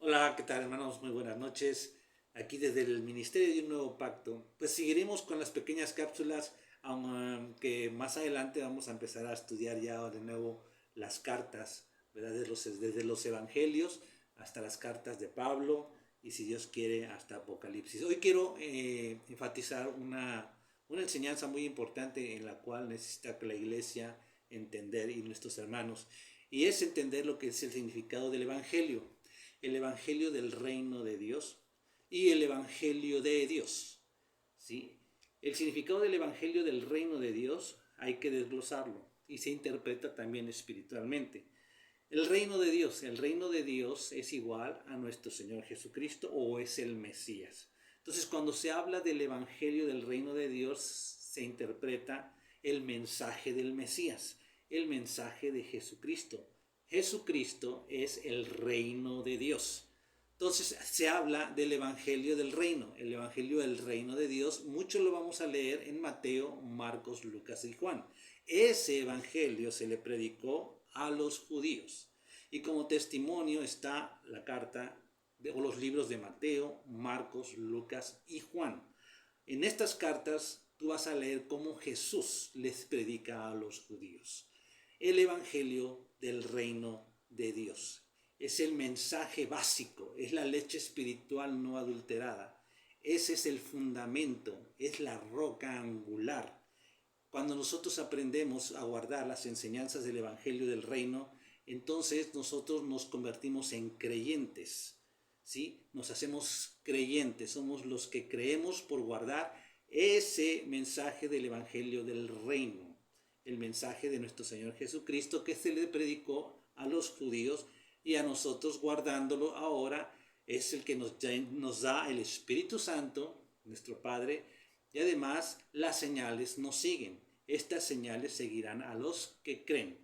Hola, ¿qué tal, hermanos? Muy buenas noches. Aquí desde el Ministerio de un Nuevo Pacto. Pues seguiremos con las pequeñas cápsulas, aunque más adelante vamos a empezar a estudiar ya de nuevo las cartas, ¿verdad? Desde los evangelios hasta las cartas de Pablo y, si Dios quiere, hasta Apocalipsis. Hoy quiero enfatizar una enseñanza muy importante en la cual necesita que la iglesia entender y nuestros hermanos, y es entender lo que es el significado del evangelio, el evangelio del reino de Dios y el evangelio de Dios. ¿Sí? El significado del evangelio del reino de Dios hay que desglosarlo y se interpreta también espiritualmente. El reino de Dios es igual a nuestro Señor Jesucristo o es el Mesías. Entonces, cuando se habla del evangelio del reino de Dios, se interpreta el mensaje del Mesías, el mensaje de Jesucristo. Jesucristo es el reino de Dios. Entonces se habla del evangelio del reino, el evangelio del reino de Dios. Mucho lo vamos a leer en Mateo, Marcos, Lucas y Juan. Ese evangelio se le predicó a los judíos. Y como testimonio está la carta o los libros de Mateo, Marcos, Lucas y Juan. En estas cartas tú vas a leer cómo Jesús les predica a los judíos el evangelio del reino de Dios. Es el mensaje básico, es la leche espiritual no adulterada. Ese es el fundamento, es la roca angular. Cuando nosotros aprendemos a guardar las enseñanzas del evangelio del reino, entonces nosotros nos convertimos en creyentes. ¿Sí? Nos hacemos creyentes, somos los que creemos por guardar ese mensaje del evangelio del reino, el mensaje de nuestro Señor Jesucristo que se le predicó a los judíos, y a nosotros guardándolo ahora es el que nos da el Espíritu Santo, nuestro Padre, y además las señales nos siguen. Estas señales seguirán a los que creen,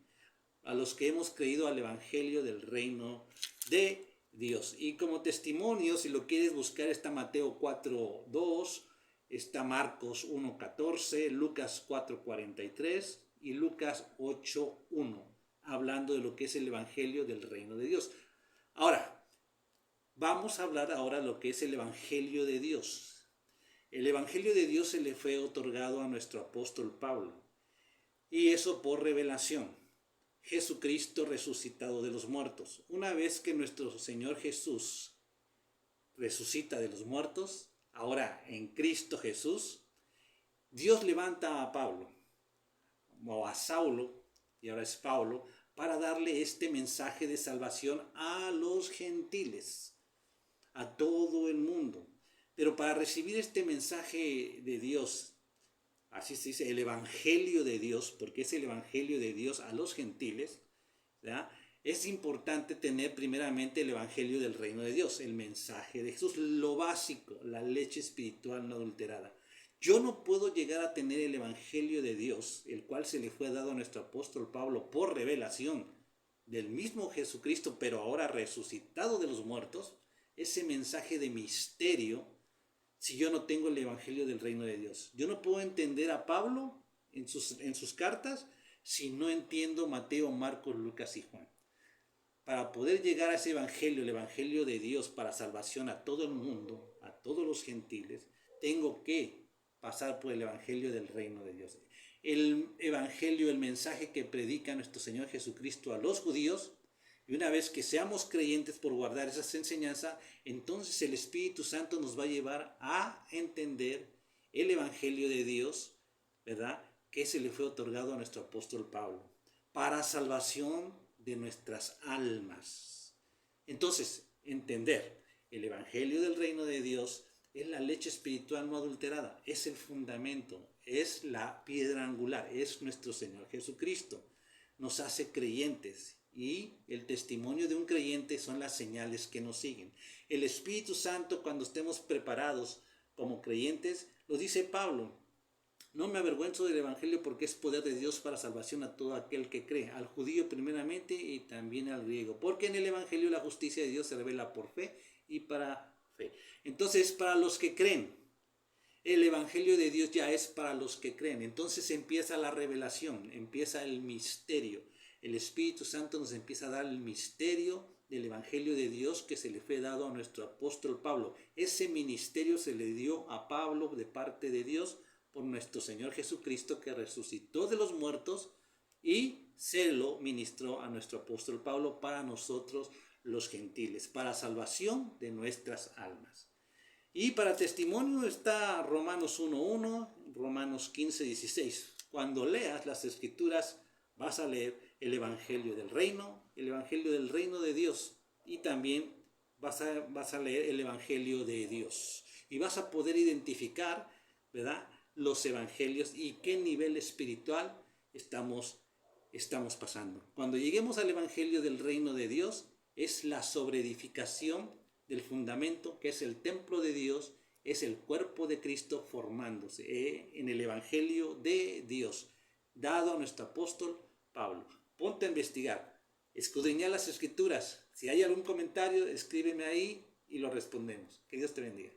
a los que hemos creído al Evangelio del reino de Dios. Y como testimonio, si lo quieres buscar, está Mateo 4:2, está Marcos 1:14, Lucas 4:43 y Lucas 8:1, hablando de lo que es el Evangelio del reino de Dios. Ahora, vamos a hablar ahora de lo que es el Evangelio de Dios. El Evangelio de Dios se le fue otorgado a nuestro apóstol Pablo, y eso por revelación. Jesucristo resucitado de los muertos. Una vez que nuestro Señor Jesús resucita de los muertos, ahora en Cristo Jesús, Dios levanta a Pablo, o a Saulo, y ahora es Pablo, para darle este mensaje de salvación a los gentiles, a todo el mundo. Pero para recibir este mensaje de Dios, así se dice, el Evangelio de Dios, porque es el Evangelio de Dios a los gentiles, ¿verdad? Es importante tener primeramente el Evangelio del reino de Dios, el mensaje de Jesús, lo básico, la leche espiritual no adulterada. Yo no puedo llegar a tener el Evangelio de Dios, el cual se le fue dado a nuestro apóstol Pablo por revelación del mismo Jesucristo, pero ahora resucitado de los muertos, ese mensaje de misterio, si yo no tengo el Evangelio del reino de Dios. Yo no puedo entender a Pablo en sus cartas si no entiendo Mateo, Marcos, Lucas y Juan. Para poder llegar a ese Evangelio, el Evangelio de Dios para salvación a todo el mundo, a todos los gentiles, tengo que pasar por el Evangelio del reino de Dios. El Evangelio, el mensaje que predica nuestro Señor Jesucristo a los judíos, y una vez que seamos creyentes por guardar esas enseñanzas, entonces el Espíritu Santo nos va a llevar a entender el Evangelio de Dios, ¿verdad? Que se le fue otorgado a nuestro apóstol Pablo, para salvación de nuestras almas. Entonces, entender el Evangelio del reino de Dios es la leche espiritual no adulterada, es el fundamento, es la piedra angular, es nuestro Señor Jesucristo. Nos hace creyentes, y el testimonio de un creyente son las señales que nos siguen. El Espíritu Santo, cuando estemos preparados como creyentes, lo dice Pablo: no me avergüenzo del Evangelio, porque es poder de Dios para salvación a todo aquel que cree, al judío primeramente y también al griego, porque en el Evangelio la justicia de Dios se revela por fe y para fe. Entonces, para los que creen, el Evangelio de Dios ya es para los que creen. Entonces empieza la revelación, empieza el misterio. El Espíritu Santo nos empieza a dar el misterio del Evangelio de Dios que se le fue dado a nuestro apóstol Pablo. Ese ministerio se le dio a Pablo de parte de Dios por nuestro Señor Jesucristo, que resucitó de los muertos y se lo ministró a nuestro apóstol Pablo para nosotros los gentiles, para salvación de nuestras almas. Y para testimonio está Romanos 1:1, Romanos 15:16. Cuando leas las escrituras vas a leer el Evangelio del Reino de Dios, y también vas a leer el Evangelio de Dios. Y vas a poder identificar, ¿verdad?, los evangelios y qué nivel espiritual estamos pasando. Cuando lleguemos al Evangelio del Reino de Dios, es la sobreedificación del fundamento, que es el templo de Dios, es el cuerpo de Cristo formándose en el Evangelio de Dios, dado a nuestro apóstol Pablo. Ponte a investigar, escudriñar las escrituras. Si hay algún comentario, escríbeme ahí y lo respondemos. Que Dios te bendiga.